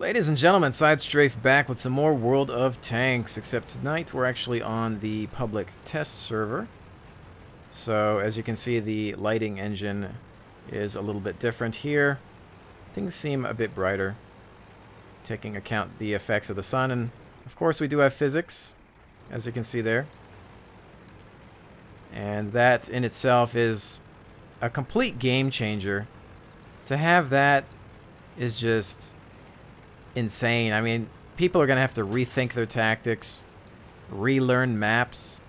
Ladies and gentlemen, SideStrafe back with some more World of Tanks, except tonight we're actually on the public test server. So as you can see, the lighting engine is a little bit different here. Things seem a bit brighter, taking account the effects of the sun, and of course we do have physics, as you can see there. And that in itself is a complete game changer. To have that is just insane. I mean, people are going to have to rethink their tactics, relearn maps.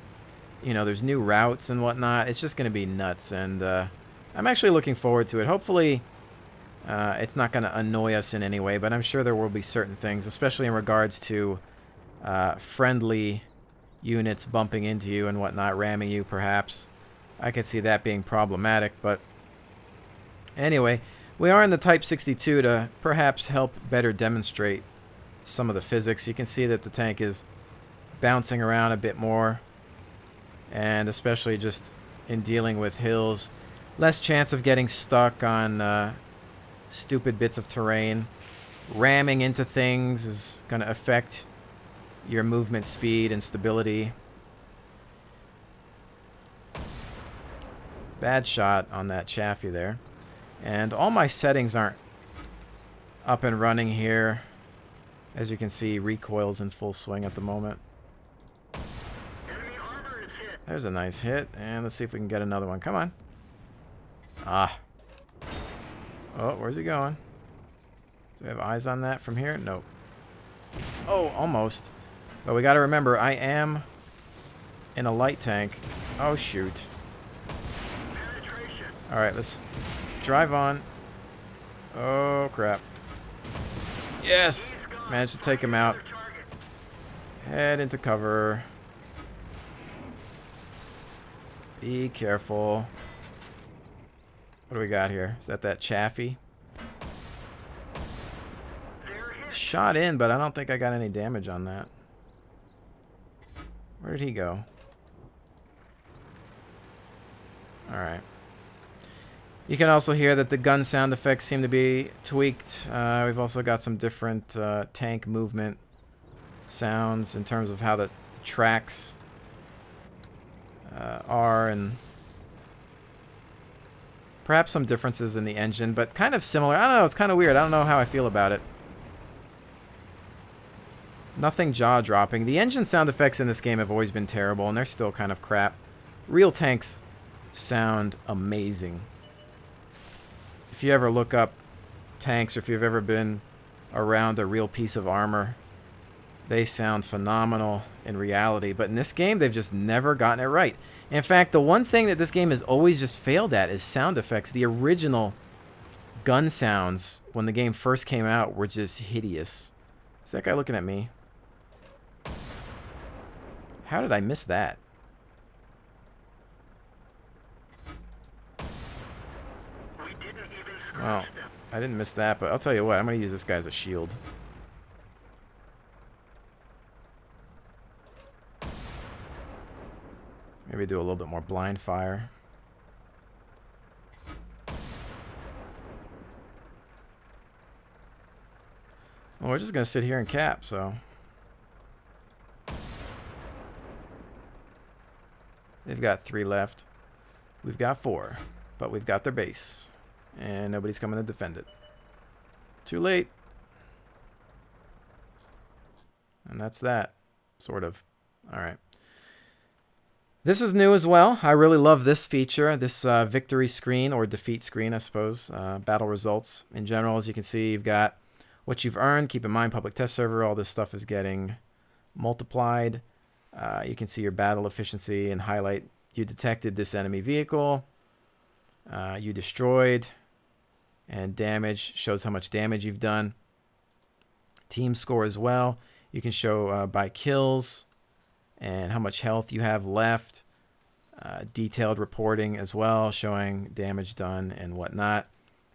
You know, there's new routes and whatnot. It's just going to be nuts, and I'm actually looking forward to it. Hopefully, it's not going to annoy us in any way, but I'm sure there will be certain things, especially in regards to friendly units bumping into you and whatnot, ramming you perhaps. I could see that being problematic, but anyway, we are in the Type 62 to perhaps help better demonstrate some of the physics. You can see that the tank is bouncing around a bit more, and especially just in dealing with hills, less chance of getting stuck on stupid bits of terrain. Ramming into things is going to affect your movement speed and stability. Bad shot on that Chaffee there. And all my settings aren't up and running here. As you can see, recoil's in full swing at the moment. There's a nice hit. And let's see if we can get another one. Come on. Ah. Oh, where's he going? Do we have eyes on that from here? Nope. Oh, almost. But we got to remember, I am in a light tank. Oh, shoot. Alright, let's drive on. Oh, crap. Yes! Managed to take him out. Head into cover. Be careful. What do we got here? Is that Chaffee? Shot in, but I don't think I got any damage on that. Where did he go? Alright. You can also hear that the gun sound effects seem to be tweaked. We've also got some different tank movement sounds in terms of how the tracks are, and perhaps some differences in the engine, but kind of similar. I don't know, it's kind of weird. I don't know how I feel about it. Nothing jaw-dropping. The engine sound effects in this game have always been terrible, and they're still kind of crap. Real tanks sound amazing. If you ever look up tanks, or if you've ever been around a real piece of armor, they sound phenomenal in reality. But in this game, they've just never gotten it right. In fact, the one thing that this game has always just failed at is sound effects. The original gun sounds, when the game first came out, were just hideous. Is that guy looking at me? How did I miss that? Well, I didn't miss that, but I'll tell you what, I'm going to use this guy as a shield. Maybe do a little bit more blind fire. Well, we're just going to sit here and cap, so. They've got 3 left. We've got 4, but we've got their base. And nobody's coming to defend it. Too late. And that's that. Sort of. Alright. This is new as well. I really love this feature. This victory screen, or defeat screen, I suppose. Battle results. In general, as you can see, you've got what you've earned. Keep in mind, public test server, all this stuff is getting multiplied. You can see your battle efficiency and highlight. You detected this enemy vehicle. You destroyed. And damage shows how much damage you've done. Team score as well. You can show by kills and how much health you have left. Detailed reporting as well, showing damage done and whatnot.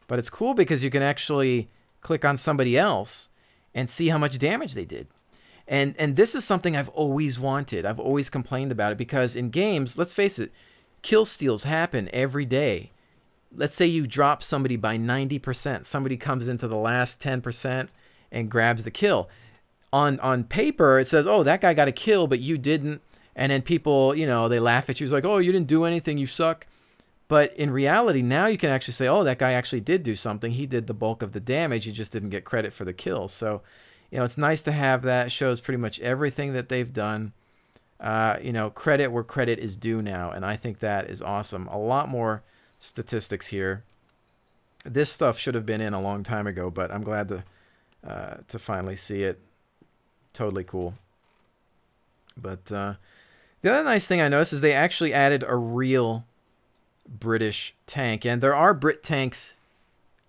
But it's cool because you can actually click on somebody else and see how much damage they did. And this is something I've always wanted. I've always complained about it because in games, let's face it, kill steals happen every day. Let's say you drop somebody by 90%. Somebody comes into the last 10% and grabs the kill. On paper, it says, oh, that guy got a kill, but you didn't. And then people, you know, they laugh at you. It's like, oh, you didn't do anything, you suck. But in reality, now you can actually say, oh, that guy actually did do something. He did the bulk of the damage. He just didn't get credit for the kill. So, you know, it's nice to have that. It shows pretty much everything that they've done. You know, credit where credit is due now. And I think that is awesome. A lot more statistics here. This stuff should have been in a long time ago, but I'm glad to finally see it. Totally cool. But the other nice thing I noticed is they actually added a real British tank. And there are Brit tanks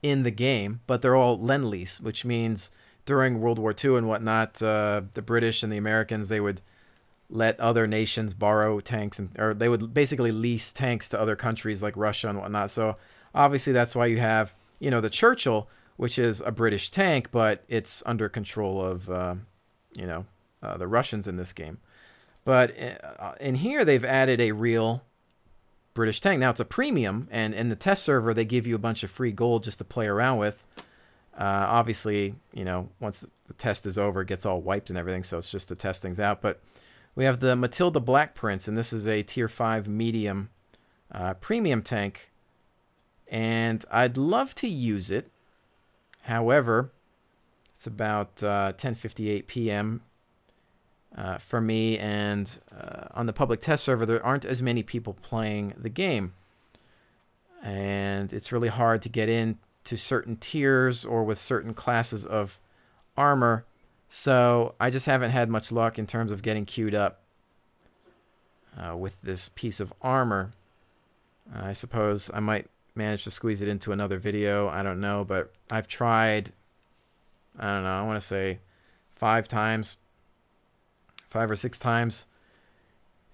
in the game, but they're all Lend-Lease, which means during World War II and whatnot, the British and the Americans, they would let other nations borrow tanks, or they would basically lease tanks to other countries like Russia and whatnot. So obviously that's why you have, you know, the Churchill, which is a British tank, but it's under control of, you know, the Russians in this game. But in here, they've added a real British tank. Now, it's a premium, and in the test server, they give you a bunch of free gold just to play around with. Obviously, you know, once the test is over, it gets all wiped and everything, so it's just to test things out. But we have the Matilda Black Prince, and this is a Tier 5 medium premium tank. And I'd love to use it. However, it's about 10:58 p.m. For me, and on the public test server, there aren't as many people playing the game. And it's really hard to get into certain tiers or with certain classes of armor. So I just haven't had much luck in terms of getting queued up with this piece of armor. I suppose I might manage to squeeze it into another video. I don't know, but I've tried, I don't know, I want to say 5 or 6 times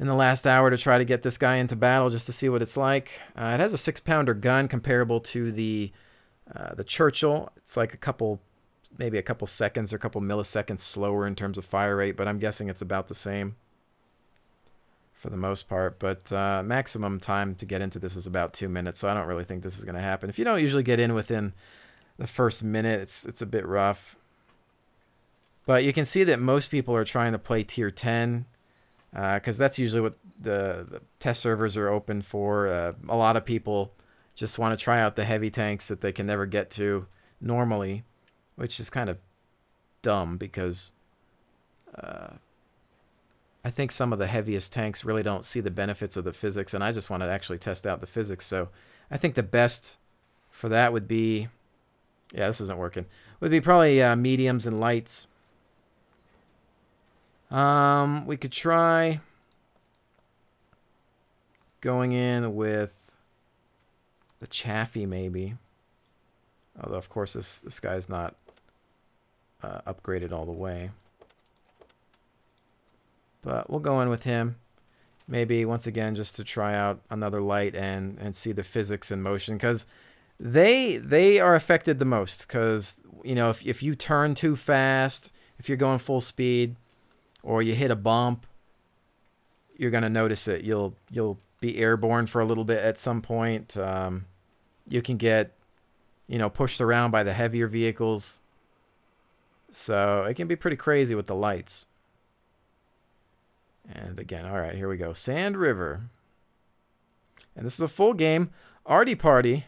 in the last hour to try to get this guy into battle just to see what it's like. It has a 6-pounder gun comparable to the Churchill. It's like maybe a couple seconds or a couple milliseconds slower in terms of fire rate, but I'm guessing it's about the same for the most part. But maximum time to get into this is about 2 minutes, so I don't really think this is going to happen. If you don't usually get in within the first minute, it's a bit rough. But you can see that most people are trying to play Tier 10 because that's usually what the test servers are open for. A lot of people just want to try out the heavy tanks that they can never get to normally, which is kind of dumb because I think some of the heaviest tanks really don't see the benefits of the physics, and I just want to actually test out the physics. So I think the best for that would be, yeah, this isn't working, would be probably mediums and lights. We could try going in with the Chaffee maybe. Although, of course, this guy's not upgraded all the way. But we'll go in with him. Maybe, once again, just to try out another light and see the physics in motion. Because they are affected the most. Because, you know, if you turn too fast, if you're going full speed, or you hit a bump, you're going to notice it. You'll be airborne for a little bit at some point. You can get, you know, pushed around by the heavier vehicles. So it can be pretty crazy with the lights. And again, all right, here we go. Sand River. And this is a full game. Arty Party.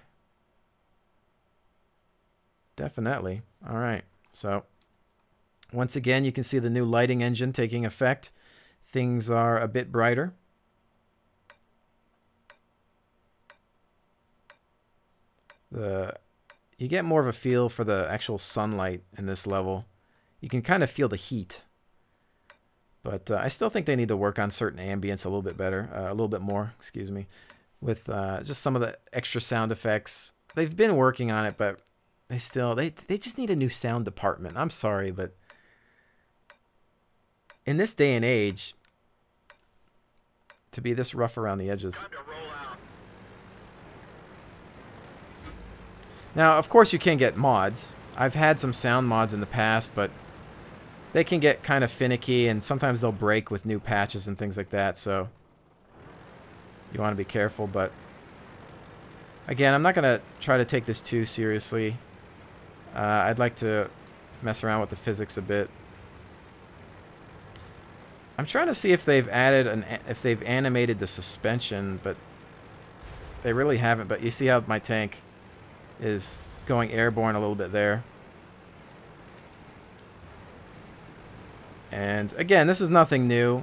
Definitely. All right. So once again, you can see the new lighting engine taking effect. Things are a bit brighter. You get more of a feel for the actual sunlight in this level. You can kind of feel the heat. But I still think they need to work on certain ambience a little bit better, a little bit more, excuse me, with just some of the extra sound effects. They've been working on it, but they just need a new sound department. I'm sorry, but in this day and age, to be this rough around the edges. Now, of course, you can get mods. I've had some sound mods in the past, but they can get kind of finicky, and sometimes they'll break with new patches and things like that, so you want to be careful. But again, I'm not going to try to take this too seriously. I'd like to mess around with the physics a bit. I'm trying to see if they've added if they've animated the suspension, but they really haven't. But you see how my tank is going airborne a little bit there. And again, this is nothing new.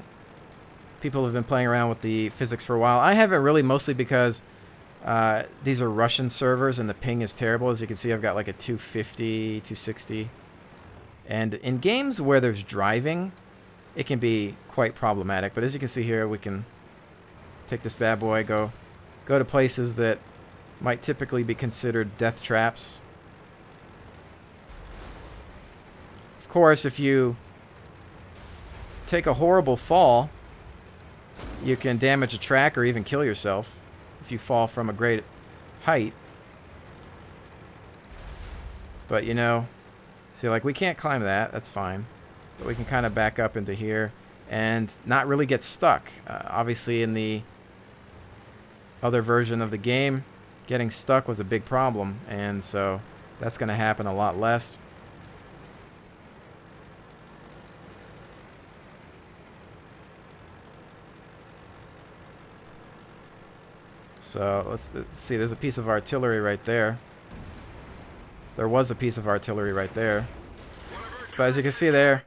People have been playing around with the physics for a while. I haven't really, mostly because these are Russian servers and the ping is terrible. As you can see, I've got like a 250, 260. And in games where there's driving, it can be quite problematic. But as you can see here, we can take this bad boy, go to places that might typically be considered death traps. Of course, if you take a horrible fall, you can damage a track or even kill yourself if you fall from a great height. But, you know, see, like, we can't climb that. That's fine. But we can kind of back up into here and not really get stuck. Obviously, in the other version of the game, getting stuck was a big problem. And so that's going to happen a lot less. So let's see, there's a piece of artillery right there. There was a piece of artillery right there. But as you can see there,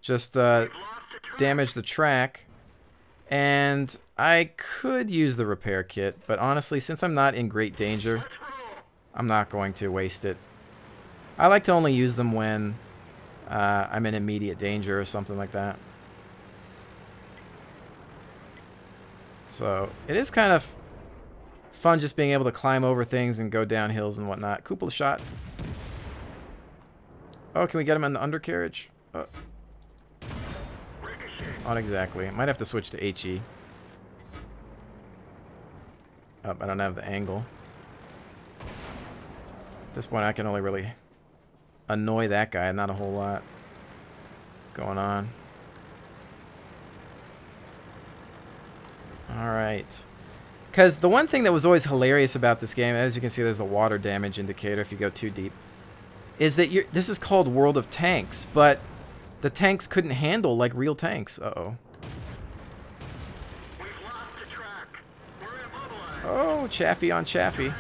just damaged the track. And I could use the repair kit, but honestly, since I'm not in great danger, I'm not going to waste it. I like to only use them when I'm in immediate danger or something like that. So it is kind of fun just being able to climb over things and go down hills and whatnot. Kuppel shot. Oh, can we get him in the undercarriage? Not exactly. Might have to switch to HE. Oh, I don't have the angle. At this point, I can only really annoy that guy. Not a whole lot going on. Alright. Because the one thing that was always hilarious about this game, as you can see, there's a water damage indicator if you go too deep, is that this is called World of Tanks, but the tanks couldn't handle like real tanks. Uh-oh. Oh, Chaffee on Chaffee.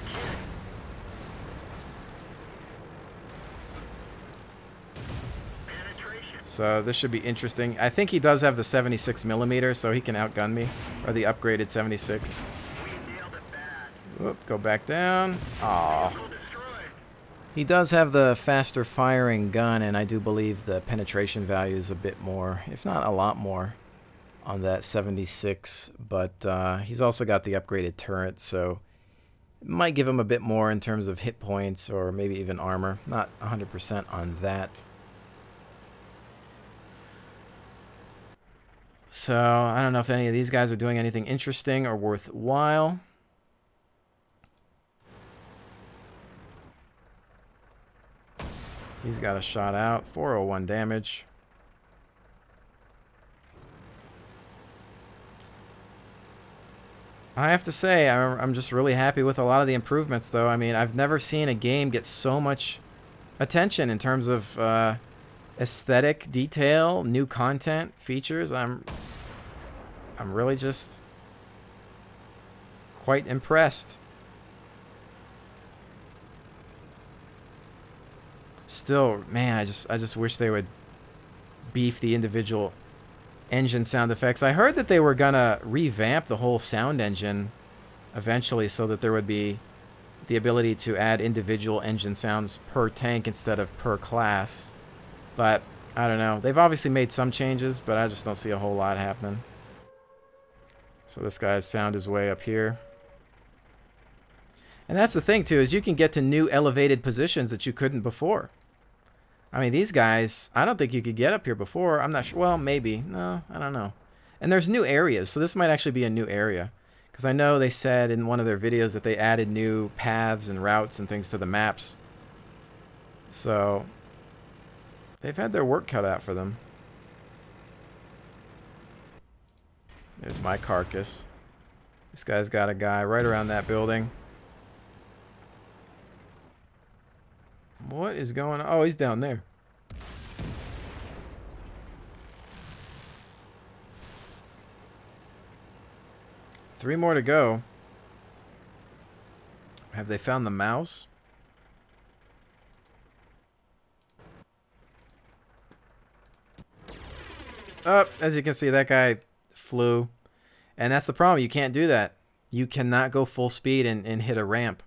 So this should be interesting. I think he does have the 76mm, so he can outgun me, or the upgraded 76. Whoop, go back down. Aw. He does have the faster firing gun, and I do believe the penetration value is a bit more, if not a lot more, on that 76. But he's also got the upgraded turret, so it might give him a bit more in terms of hit points or maybe even armor. Not 100% on that. So I don't know if any of these guys are doing anything interesting or worthwhile. He's got a shot out. 401 damage. I have to say, I'm just really happy with a lot of the improvements, though. I mean, I've never seen a game get so much attention in terms of aesthetic, detail, new content, features. I'm really just quite impressed. Still, man, I just wish they would beef the individual engine sound effects. I heard that they were gonna revamp the whole sound engine eventually so that there would be the ability to add individual engine sounds per tank instead of per class. But I don't know. They've obviously made some changes, but I just don't see a whole lot happening. So this guy's found his way up here. And that's the thing, too, is you can get to new elevated positions that you couldn't before. I mean, these guys, I don't think you could get up here before. I'm not sure. Well, maybe. No, I don't know. And there's new areas, so this might actually be a new area. Because I know they said in one of their videos that they added new paths and routes and things to the maps. So they've had their work cut out for them. There's my carcass. This guy's got a guy right around that building. What is going on? Oh, he's down there. 3 more to go. Have they found the mouse? Oh, as you can see, that guy flew. And that's the problem. You can't do that. You cannot go full speed and hit a ramp.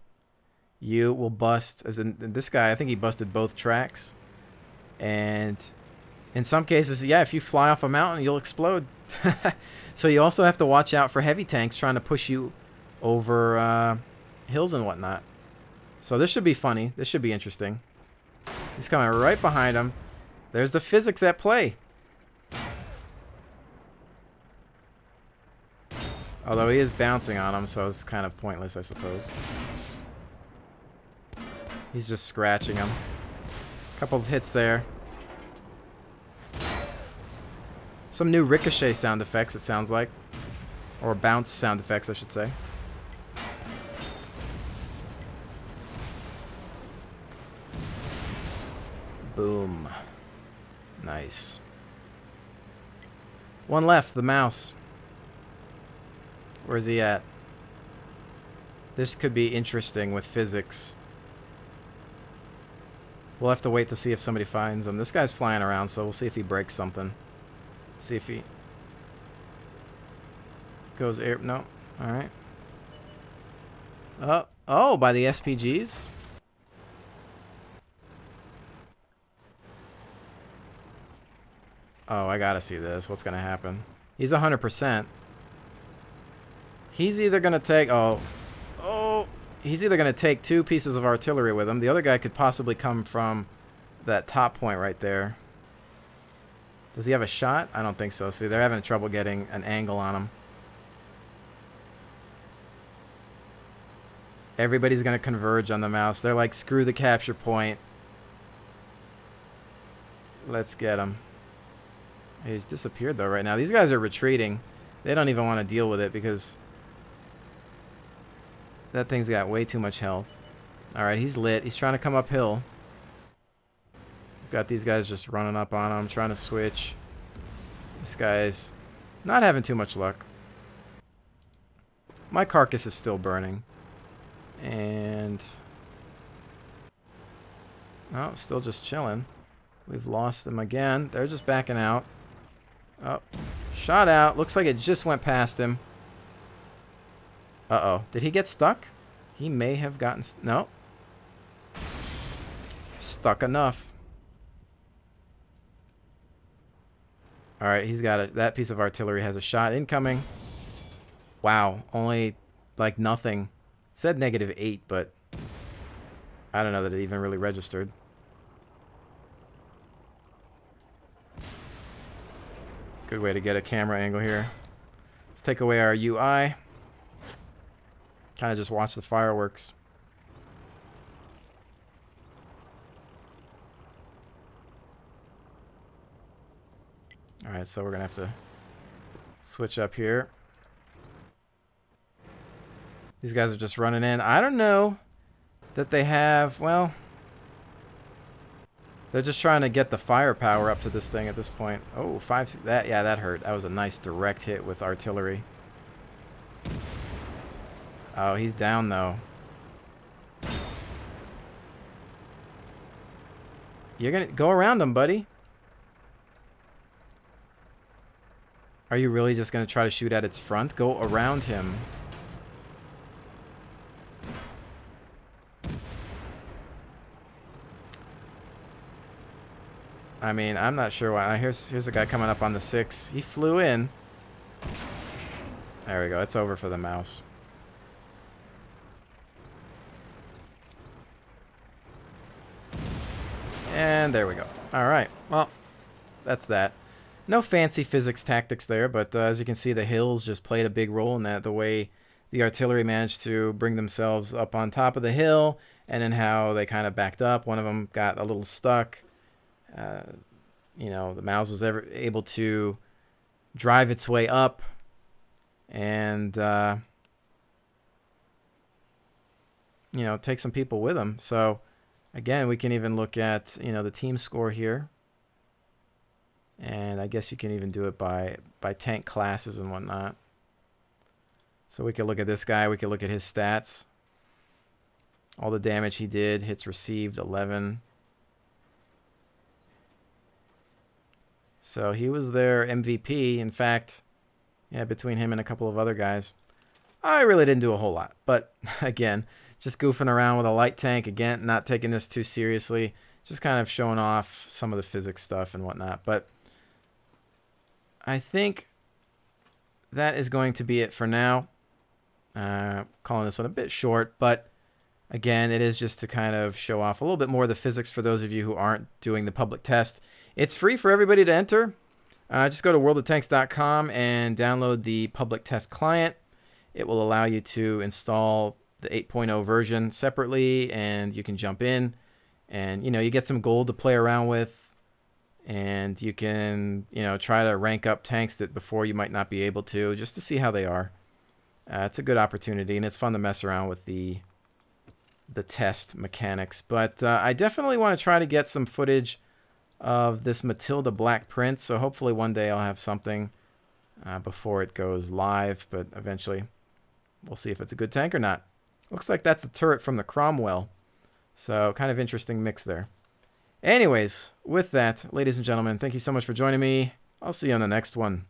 You will bust. As in this guy, I think he busted both tracks. And in some cases, yeah, if you fly off a mountain, you'll explode. So you also have to watch out for heavy tanks trying to push you over hills and whatnot. So this should be funny. This should be interesting. He's coming right behind him. There's the physics at play. Although he is bouncing on him, so it's kind of pointless, I suppose. He's just scratching him. Couple of hits there. Some new ricochet sound effects, it sounds like. Or bounce sound effects, I should say. Boom. Nice. One left, the mouse. Where's he at? This could be interesting with physics. We'll have to wait to see if somebody finds him. This guy's flying around, so we'll see if he breaks something. See if he goes air. No. Alright. Oh, by the SPGs? Oh, I gotta see this. What's gonna happen? He's 100%. He's either gonna take... he's either gonna take 2 pieces of artillery with him. The other guy could possibly come from that top point right there. Does he have a shot? I don't think so. See, they're having trouble getting an angle on him. Everybody's gonna converge on the mouse. They're like, screw the capture point. Let's get him. He's disappeared though right now. These guys are retreating. They don't even want to deal with it because that thing's got way too much health. Alright, he's lit. He's trying to come uphill. We've got these guys just running up on him, trying to switch. This guy's not having too much luck. My carcass is still burning. And... oh, still just chilling. We've lost them again. They're just backing out. Oh, shot out. Looks like it just went past him. Uh-oh. Did he get stuck? He may have gotten... no. Stuck enough. Alright, he's got it. That piece of artillery has a shot incoming. Wow. Only, like, nothing. It said -8, but I don't know that it even really registered. Good way to get a camera angle here. Let's take away our UI. Kind of just watch the fireworks. Alright, so we're going to have to switch up here. These guys are just running in. I don't know that they have... well... they're just trying to get the firepower up to this thing at this point. Oh, 5... that, yeah, that hurt. That was a nice direct hit with artillery. Oh, he's down, though. You're gonna... go around him, buddy. Are you really just gonna try to shoot at its front? Go around him. I mean, I'm not sure why. Here's a guy coming up on the 6. He flew in. There we go. It's over for the mouse. And there we go. All right. Well, that's that. No fancy physics tactics there, but as you can see, the hills just played a big role in that. The way the artillery managed to bring themselves up on top of the hill, and then how they kind of backed up. One of them got a little stuck. You know, the mouse was able to drive its way up and, you know, take some people with them. So, again, we can even look at, you know, the team score here. And I guess you can even do it by tank classes and whatnot. So we could look at this guy. We could look at his stats. All the damage he did. Hits received, 11. So he was their MVP. In fact, yeah, between him and a couple of other guys. I really didn't do a whole lot. But, again, just goofing around with a light tank. Again, not taking this too seriously. Just kind of showing off some of the physics stuff and whatnot. But I think that is going to be it for now. Calling this one a bit short, but again, it is just to kind of show off a little bit more of the physics for those of you who aren't doing the public test. It's free for everybody to enter. Just go to worldoftanks.com and download the public test client. It will allow you to install the 8.0 version separately, and you can jump in and, you know, you get some gold to play around with, and you can, you know, try to rank up tanks that before you might not be able to, just to see how they are. It's a good opportunity, and it's fun to mess around with the test mechanics. But I definitely want to try to get some footage of this Matilda Black Prince, so hopefully one day I'll have something before it goes live, but eventually we'll see if it's a good tank or not. Looks like that's the turret from the Cromwell, so kind of interesting mix there. Anyways, with that, ladies and gentlemen, thank you so much for joining me. I'll see you on the next one.